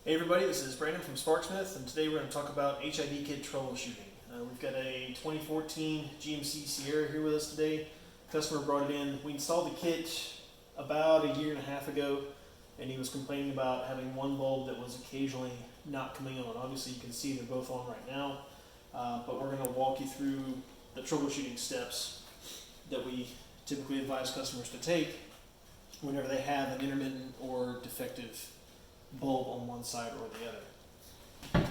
Hey everybody, this is Brandon from SparkSmith, and today we're going to talk about HID Kit Troubleshooting. We've got a 2014 GMC Sierra here with us today. Customer brought it in. We installed the kit about a year and a half ago, and he was complaining about having one bulb that was occasionally not coming on. Obviously you can see they're both on right now, but we're going to walk you through the troubleshooting steps that we typically advise customers to take whenever they have an intermittent or defective bulb on one side or the other.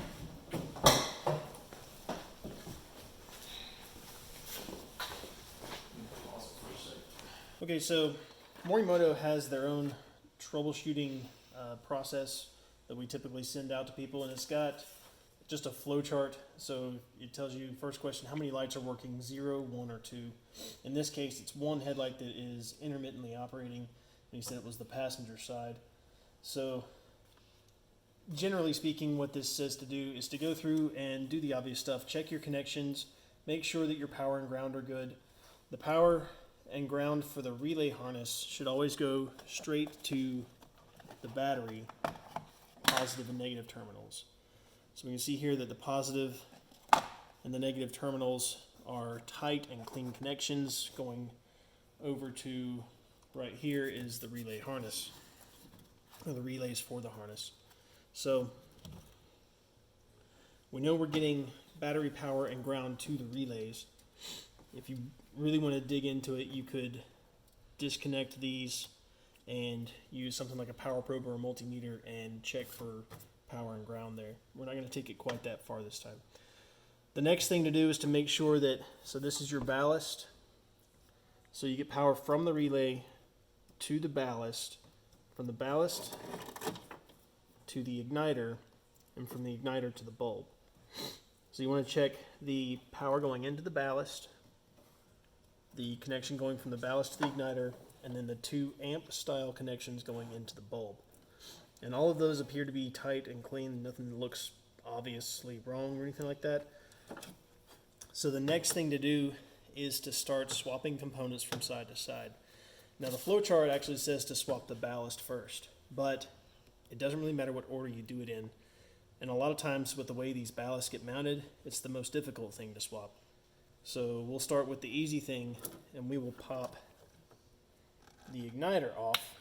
Okay, so Morimoto has their own troubleshooting process that we typically send out to people, and it's got just a flowchart. So it tells you, first question, how many lights are working, 0, 1, or 2. In this case, it's one headlight that is intermittently operating, and he said it was the passenger side. So generally speaking, what this says to do is to go through and do the obvious stuff. Check your connections, make sure that your power and ground are good. The power and ground for the relay harness should always go straight to the battery, positive and negative terminals. So we can see here that the positive and the negative terminals are tight and clean connections. Going over to right here is the relay harness, or the relays for the harness. So we know we're getting battery power and ground to the relays. If you really want to dig into it, you could disconnect these and use something like a power probe or a multimeter and check for power and ground there. We're not going to take it quite that far this time. The next thing to do is to make sure that, so this is your ballast. So you get power from the relay to the ballast, from the ballast to the igniter, and from the igniter to the bulb. So you want to check the power going into the ballast, the connection going from the ballast to the igniter, and then the 2 amp style connections going into the bulb. And all of those appear to be tight and clean. Nothing looks obviously wrong or anything like that. So the next thing to do is to start swapping components from side to side. Now the flowchart actually says to swap the ballast first, but it doesn't really matter what order you do it in. And a lot of times with the way these ballasts get mounted, it's the most difficult thing to swap. So we'll start with the easy thing, and we will pop the igniter off.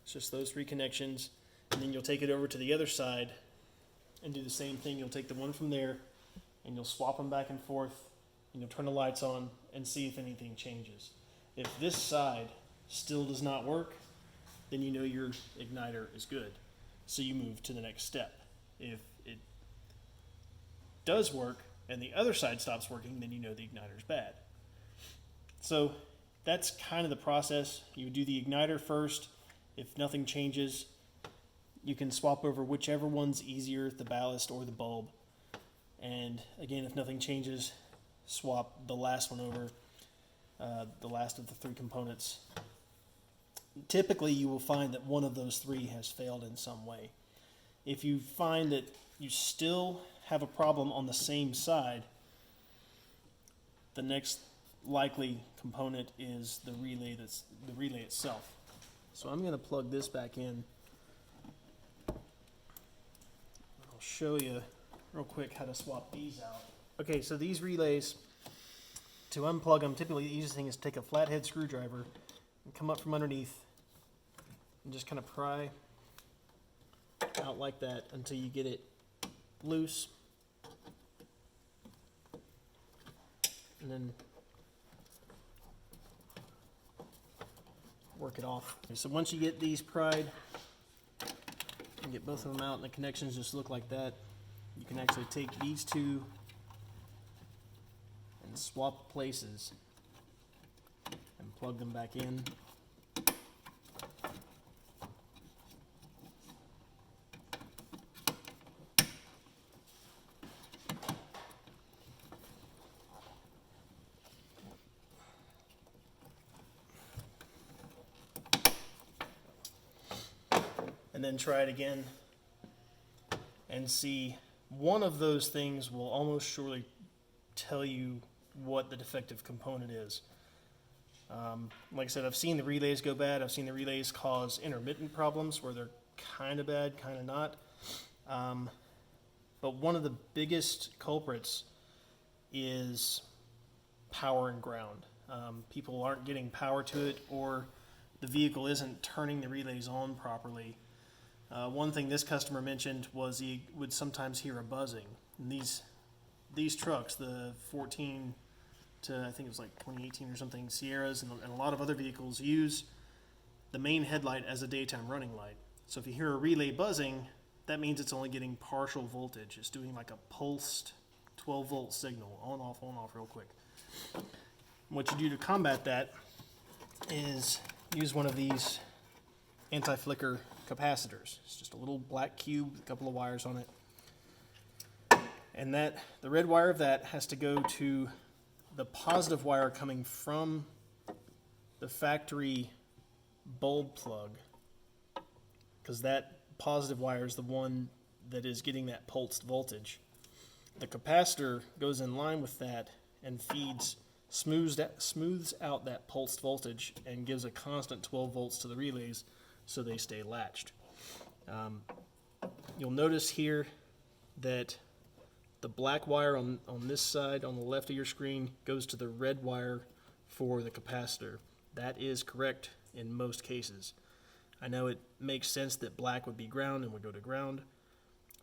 It's just those 3 connections, and then you'll take it over to the other side and do the same thing. You'll take the one from there and you'll swap them back and forth, and you'll turn the lights on and see if anything changes. If this side still does not work, then you know your igniter is good. So you move to the next step. If it does work and the other side stops working, then you know the igniter is bad. So that's kind of the process. You do the igniter first. If nothing changes, you can swap over whichever one's easier, the ballast or the bulb. And again, if nothing changes, swap the last one over, the last of the 3 components. Typically you will find that one of those 3 has failed in some way. If you find that you still have a problem on the same side, the next likely component is the relay itself. So I'm going to plug this back in. I'll show you real quick how to swap these out. Okay, so these relays, to unplug them, typically the easiest thing is to take a flathead screwdriver and come up from underneath and just kind of pry out like that until you get it loose, and then work it off. Okay, so once you get these pried and get both of them out and the connections just look like that, you can actually take these 2 and swap places and plug them back in. And then try it again and see. One of those things will almost surely tell you what the defective component is. Like I said, I've seen the relays go bad. I've seen the relays cause intermittent problems where they're kind of bad, kind of not. But one of the biggest culprits is power and ground. People aren't getting power to it, or the vehicle isn't turning the relays on properly. One thing this customer mentioned was he would sometimes hear a buzzing. And these trucks, the 14 to I think it was like 2018 or something, Sierras and a lot of other vehicles use the main headlight as a daytime running light. So if you hear a relay buzzing, that means it's only getting partial voltage. It's doing like a pulsed 12 volt signal, on off real quick. What you do to combat that is use one of these anti-flicker capacitors. It's just a little black cube with a couple of wires on it. And the red wire of that has to go to the positive wire coming from the factory bulb plug, because that positive wire is the one that is getting that pulsed voltage. The capacitor goes in line with that and smooths out that pulsed voltage and gives a constant 12 volts to the relays so they stay latched. You'll notice here that the black wire on this side on the left of your screen goes to the red wire for the capacitor. That is correct in most cases. I know it makes sense that black would be ground and would go to ground.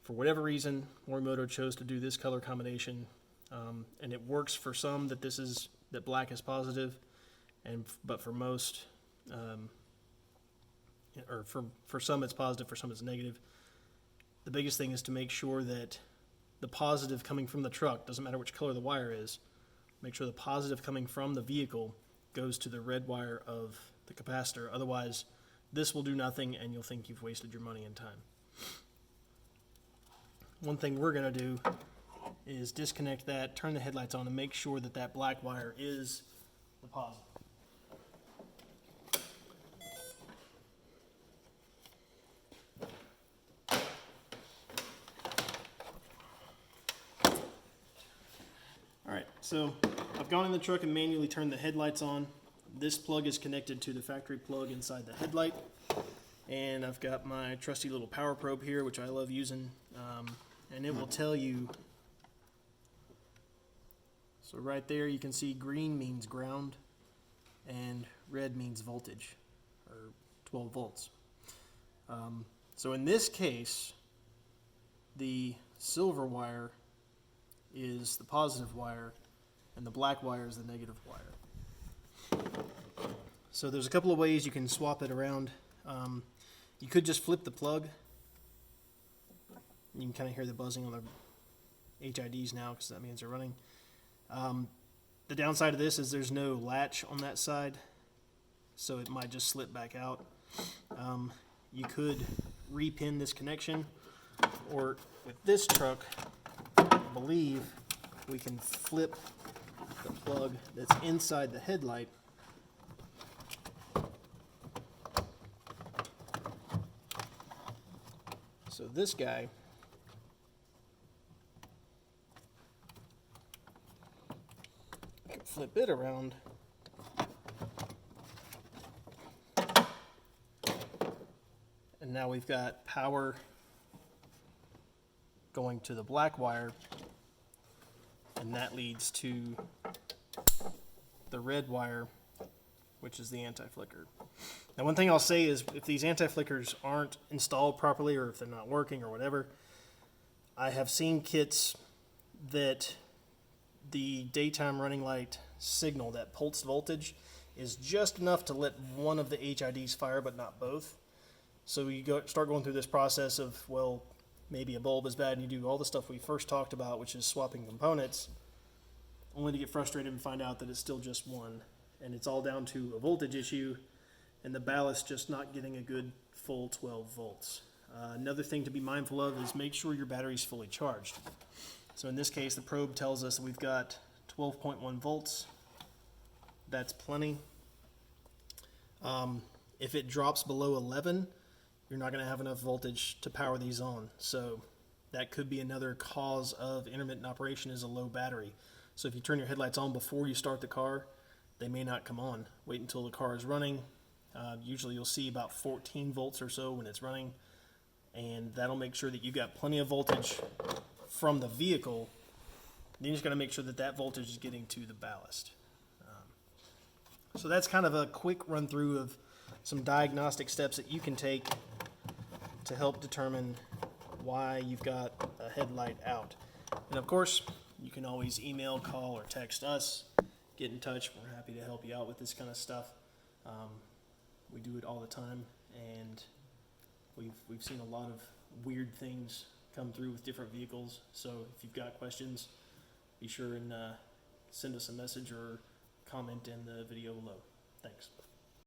For whatever reason, Morimoto chose to do this color combination, and it works for some that black is positive, but for most, or for some it's positive, for some it's negative. The biggest thing is to make sure that the positive coming from the truck, doesn't matter which color the wire is, make sure the positive coming from the vehicle goes to the red wire of the capacitor. Otherwise, this will do nothing and you'll think you've wasted your money and time. One thing we're going to do is disconnect that, turn the headlights on, and make sure that that black wire is the positive. Alright, so I've gone in the truck and manually turned the headlights on. This plug is connected to the factory plug inside the headlight, and I've got my trusty little power probe here, which I love using, and it will tell you. So right there you can see green means ground and red means voltage, or 12 volts. So in this case, the silver wire is the positive wire and the black wire is the negative wire. So there's a couple of ways you can swap it around. You could just flip the plug. You can kind of hear the buzzing on the HIDs now because that means they're running. The downside of this is there's no latch on that side, so it might just slip back out. You could repin this connection, or with this truck, I believe we can flip the plug that's inside the headlight so this guy I can flip it around and now we've got power going to the black wire, and that leads to the red wire, which is the anti-flicker. Now one thing I'll say is if these anti-flickers aren't installed properly, or if they're not working or whatever, I have seen kits that the daytime running light signal, that pulsed voltage, is just enough to let one of the HIDs fire but not both. So you start going through this process of, well, maybe a bulb is bad, and you do all the stuff we first talked about, which is swapping components, only to get frustrated and find out that it's still just one. And it's all down to a voltage issue and the ballast just not getting a good full 12 volts. Another thing to be mindful of is make sure your battery is fully charged. So in this case, the probe tells us that we've got 12.1 volts. That's plenty. If it drops below 11, you're not going to have enough voltage to power these on. So that could be another cause of intermittent operation, is a low battery. So if you turn your headlights on before you start the car, they may not come on. Wait until the car is running. Usually you'll see about 14 volts or so when it's running. and that'll make sure that you got plenty of voltage from the vehicle. Then you just got to make sure that that voltage is getting to the ballast. So that's kind of a quick run through of some diagnostic steps that you can take to help determine why you've got a headlight out. And of course, you can always email, call, or text us. Get in touch. We're happy to help you out with this kind of stuff. We do it all the time, and we've seen a lot of weird things come through with different vehicles. So if you've got questions, be sure and send us a message or comment in the video below. Thanks.